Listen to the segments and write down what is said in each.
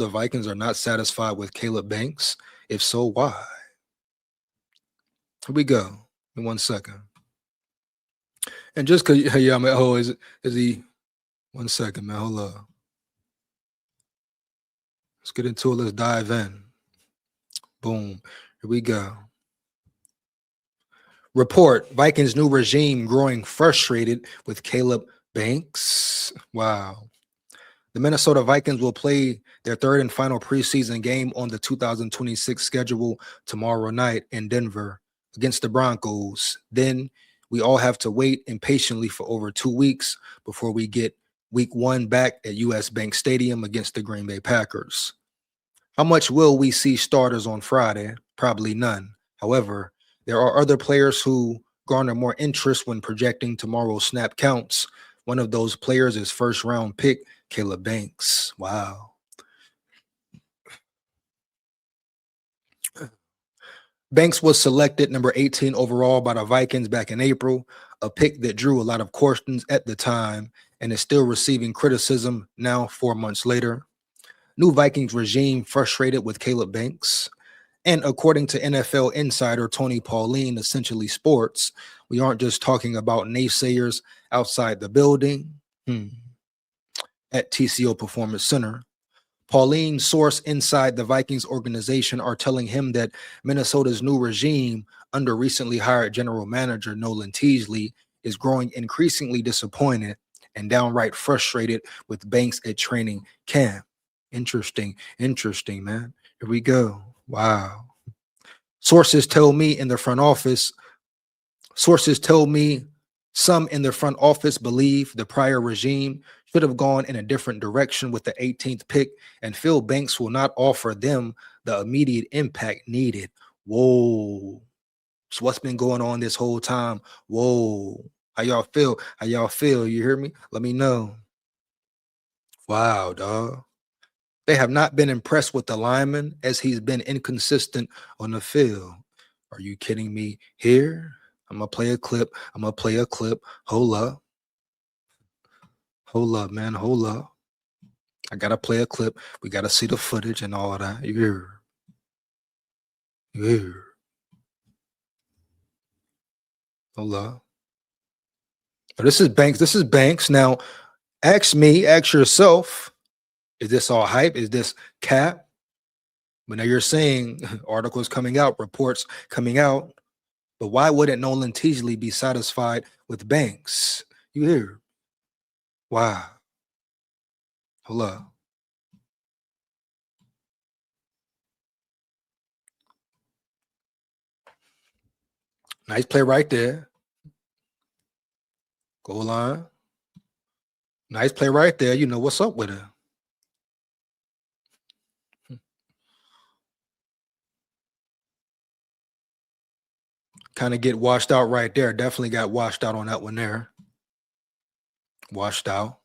the Vikings are not satisfied with Caleb Banks? If so, why? Here we go. In 1 second. And just because, yeah, I'm like, oh, is he? 1 second, man. Hold up. Let's get into it. Let's dive in. Boom. Here we go. Report: Vikings new regime growing frustrated with Caleb Banks. Wow. The Minnesota Vikings will play their third and final preseason game on the 2026 schedule tomorrow night in Denver against the Broncos. Then we all have to wait impatiently for over 2 weeks before we get week 1 back at US Bank Stadium against the Green Bay Packers. How much will we see starters on Friday? Probably none. However, there are other players who garner more interest when projecting tomorrow's snap counts. One of those players is first-round pick Caleb Banks. Wow. Banks was selected number 18 overall by the Vikings back in April, a pick that drew a lot of questions at the time and is still receiving criticism now 4 months later. New Vikings regime frustrated with Caleb Banks. And according to NFL insider Tony Pauline, Essentially Sports, we aren't just talking about naysayers outside the building at TCO Performance Center. Pauline's source inside the Vikings organization are telling him that Minnesota's new regime under recently hired general manager Nolan Teasley is growing increasingly disappointed and downright frustrated with Banks at training camp. Interesting, man. Here we go. Wow. Sources tell me some in the front office believe the prior regime should have gone in a different direction with the 18th pick and feel Banks will not offer them the immediate impact needed. Whoa. So what's been going on this whole time? Whoa. How y'all feel? You hear me? Let me know. Wow, dog. They have not been impressed with the lineman as he's been inconsistent on the field. Are you kidding me? Here, I'm going to play a clip. Hold up, man. Hold up. I got to play a clip. We got to see the footage and all of that. Yeah. Hold up. But this is Banks. Now, ask yourself, is this all hype? Is this cap? But now you're saying articles coming out, reports coming out, but why wouldn't Nolan Teasley be satisfied with Banks? You hear? Wow. Hold up. Nice play right there. Goal line. Nice play right there. You know what's up with it. Kind of get washed out right there. Definitely got washed out on that one there. Washed out.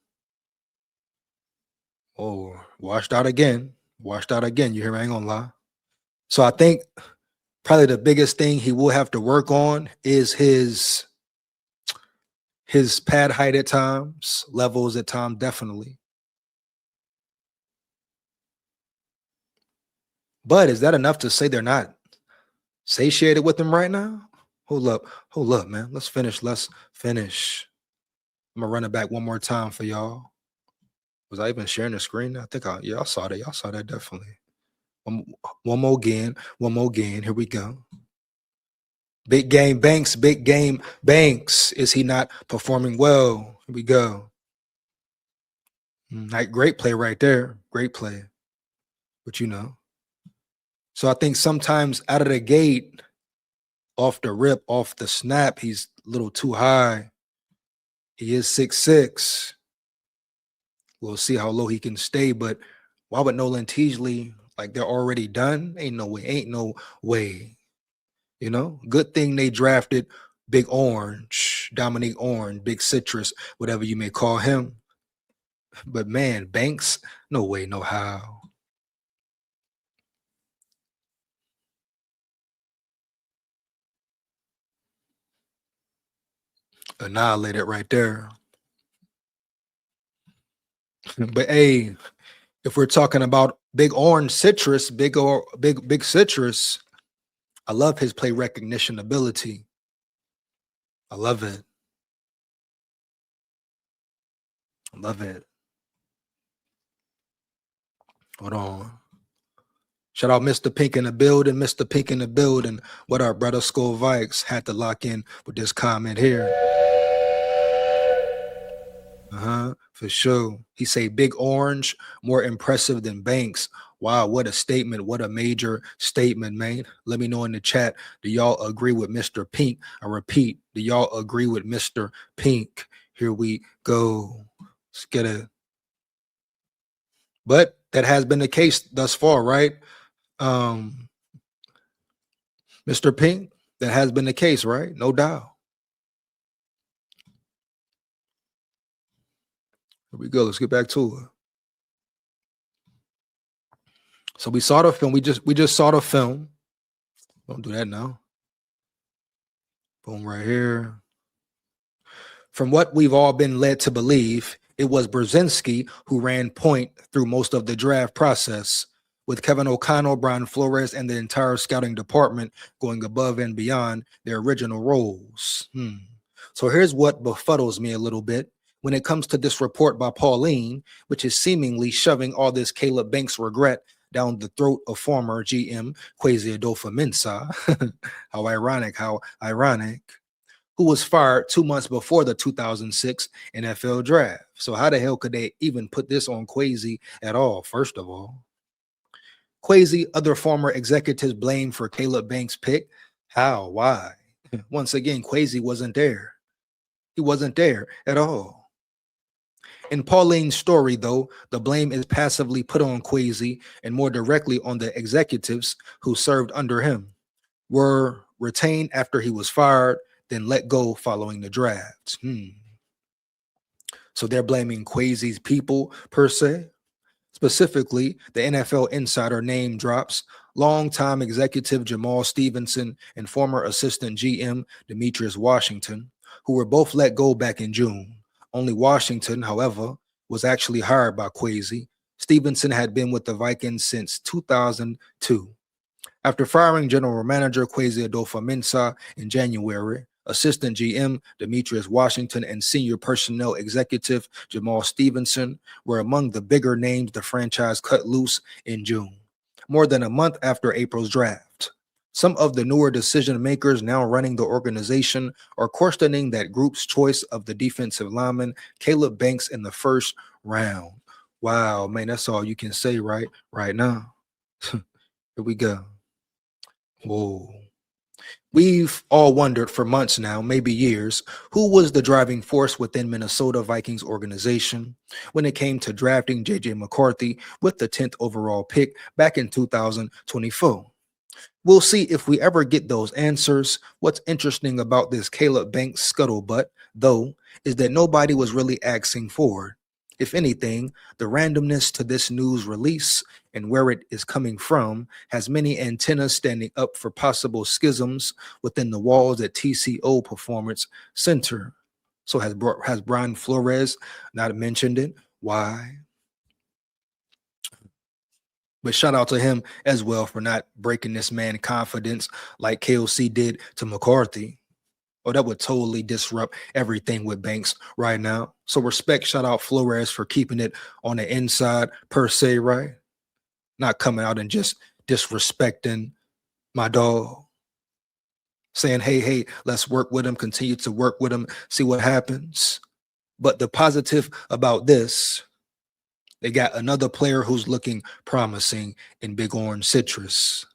Oh, washed out again. You hear me? I ain't gonna lie. So I think probably the biggest thing he will have to work on is his pad height at times, levels at times, definitely. But is that enough to say they're not satiated with him right now? Hold up, man. Let's finish. I'm gonna run it back one more time for y'all. Was I even sharing the screen? I think I saw that. Y'all saw that definitely. One more again. Here we go. Big game Banks. Is he not performing well? Here we go. Great play right there. Great play. But you know. So I think sometimes out of the gate, off the rip, off the snap, he's a little too high. He is 6'6". We'll see how low he can stay. But why would Nolan Teasley, like they're already done? Ain't no way. You know, good thing they drafted Big Orange, Dominique Orange, Big Citrus, whatever you may call him. But man, Banks, no way, no how. Annihilated right there. But hey, if we're talking about Big Orange Citrus, big Citrus. I love his play recognition ability. I love it. I love it. Hold on. Shout out Mr. Pink in the building. Mr. Pink in the building. What up, brother? SKOL VIKES had to lock in with this comment here. For sure. He say Big Orange more impressive than Banks. Wow, what a statement. What a major statement, man. Let me know in the chat. Do y'all agree with Mr. Pink? I repeat, do y'all agree with Mr. Pink? Here we go. Let's get it. But that has been the case thus far, right? Mr. Pink, that has been the case, right? No doubt. Here we go. Let's get back to it. So we saw the film. We just saw the film. Don't do that now. Boom, right here. From what we've all been led to believe, it was Brzezinski who ran point through most of the draft process, with Kevin O'Connell, Brian Flores, and the entire scouting department going above and beyond their original roles. So here's what befuddles me a little bit when it comes to this report by Pauline, which is seemingly shoving all this Caleb Banks regret down the throat of former GM Kwesi Adolphus-Mensah. How ironic. Who was fired 2 months before the 2006 NFL draft. So how the hell could they even put this on Kwesi at all, first of all? Kwesi, other former executives blamed for Caleb Banks' pick. How? Why? Once again, Kwesi wasn't there. He wasn't there at all. In Pauline's story, though, the blame is passively put on Kwesi and more directly on the executives who served under him, were retained after he was fired, then let go following the draft. So they're blaming Kwesi's people, per se. Specifically, the NFL Insider name drops longtime executive Jamal Stevenson and former assistant GM Demetrius Washington, who were both let go back in June. Only Washington, however, was actually hired by Kwesi. Stevenson had been with the Vikings since 2002. After firing general manager Kwesi Adolphus-Mensah in January, assistant GM Demetrius Washington and senior personnel executive Jamal Stevenson were among the bigger names the franchise cut loose in June, more than a month after April's draft. Some of the newer decision makers now running the organization are questioning that group's choice of the defensive lineman Caleb Banks in the first round. Wow, man, that's all you can say right now. Here we go. Whoa. We've all wondered for months now, maybe years, who was the driving force within Minnesota Vikings organization when it came to drafting J.J. McCarthy with the 10th overall pick back in 2024. We'll see if we ever get those answers. What's interesting about this Caleb Banks scuttlebutt, though, is that nobody was really asking for it. If anything, the randomness to this news release and where it is coming from has many antennas standing up for possible schisms within the walls at TCO Performance Center. So has Brian Flores not mentioned it? Why? But shout out to him as well for not breaking this man confidence like KOC did to McCarthy. Oh, that would totally disrupt everything with Banks right now. So respect, shout out Flores for keeping it on the inside per se, right? Not coming out and just disrespecting my dog. Saying, hey, let's work with him, continue to work with him, see what happens. But the positive about this, they got another player who's looking promising in Big Orange Citrus,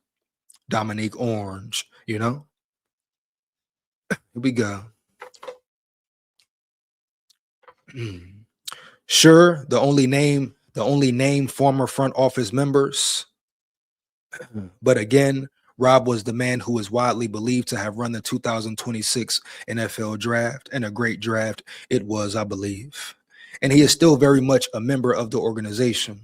Dominique Orange, you know? Here we go. Sure, the only name former front office members. But again, Rob was the man who is widely believed to have run the 2026 NFL draft, and a great draft it was, I believe. And he is still very much a member of the organization.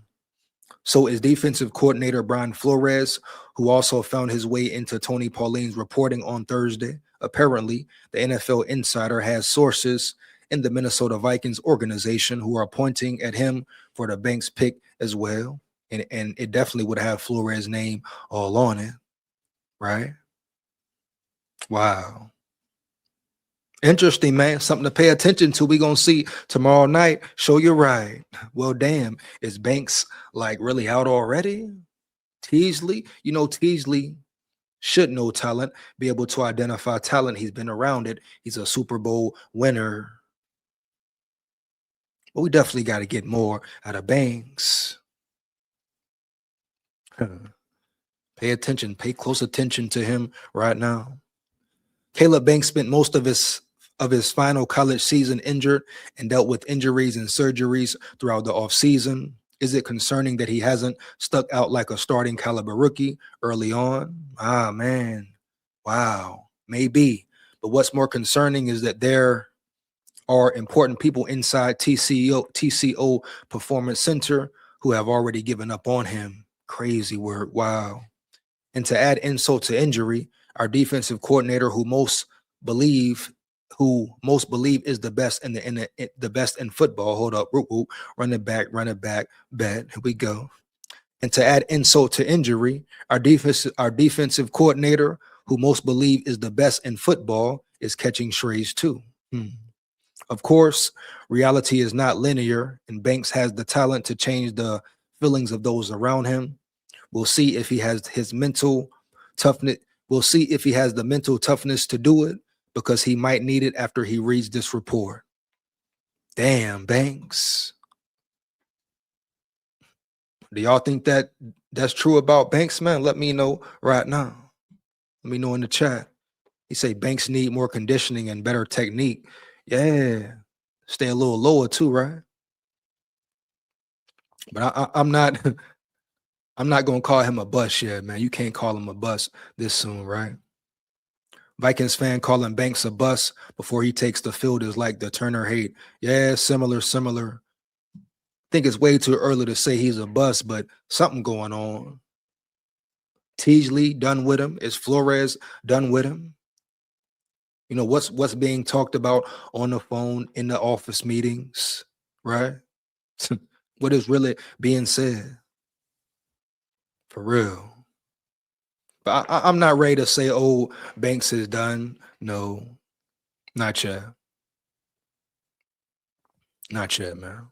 So is defensive coordinator Brian Flores, who also found his way into Tony Pauline's reporting on Thursday. Apparently, the NFL Insider has sources in the Minnesota Vikings organization who are pointing at him for the Banks pick as well. and it definitely would have Flores' name all on it, right? Wow. Interesting, man. Something to pay attention to. We gonna see tomorrow night. Show you right. Well, damn, is Banks like really out already? Teasley, Teasley should know talent, be able to identify talent. He's been around it. He's a Super Bowl winner. But we definitely got to get more out of Banks. Pay attention, pay close attention to him right now. Caleb Banks spent most of his final college season injured and dealt with injuries and surgeries throughout the offseason. Is it concerning that he hasn't stuck out like a starting caliber rookie early on? Ah, man. Wow. Maybe. But what's more concerning is that there are important people inside TCO Performance Center who have already given up on him. Crazy word. Wow. And to add insult to injury, our defensive coordinator, who most believe is the best the best in football. Hold up, run it back, bet. Here we go. And to add insult to injury, our defensive coordinator, who most believe is the best in football, is catching strays too. Of course, reality is not linear, and Banks has the talent to change the feelings of those around him. We'll see if he has his mental toughness. We'll see if he has the mental toughness to do it, because he might need it after he reads this report. Damn, Banks. Do y'all think that that's true about Banks, man? Let me know right now. Let me know in the chat. He say Banks need more conditioning and better technique. Yeah. Stay a little lower too, right? But I'm not I'm not gonna call him a bust yet, man. You can't call him a bust this soon, right? Vikings fan calling Banks a bust before he takes the field is like the Turner hate. Yeah, similar. I think it's way too early to say he's a bust, but something going on. Teasley done with him. Is Flores done with him? What's being talked about on the phone in the office meetings, right? What is really being said? For real. But I'm not ready to say, oh, Banks is done. No, not yet. Not yet, man.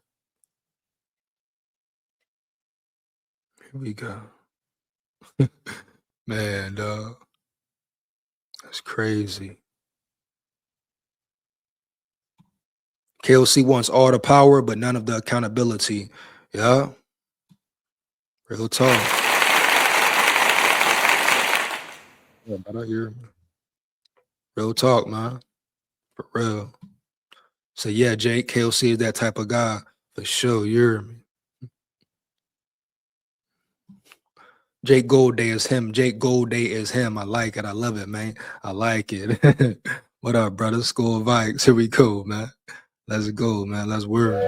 Here we go. Man, dog. That's crazy. KOC wants all the power, but none of the accountability. Yeah. Real talk. Yeah, but I hear real talk, man. For real. So yeah, Jake, KOC is that type of guy. For sure. You hear me? Jake Goldday is him. Jake Goldday is him. I like it. I love it, man. I like it. What up, brother? SKOL VIKES. Here we go, man. Let's go, man. Let's work.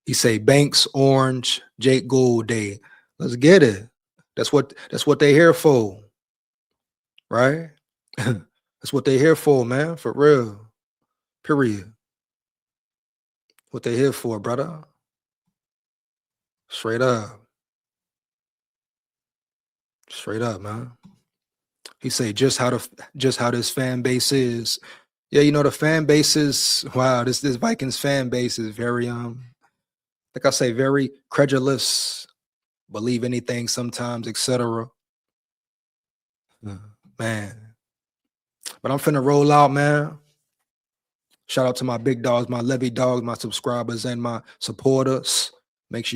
He say Banks, Orange, Jake Goldday. Let's get it. That's what they're here for, right? That's what they're here for, man. For real. Period. What they here for, brother? Straight up. Straight up, man. He say just how this fan base is. Yeah, the fan base is wow. This Vikings fan base is very like I say, very credulous, believe anything sometimes, etc. Man, but I'm finna roll out, man. Shout out to my big dogs, my levy dogs, my subscribers, and my supporters. Make sure y'all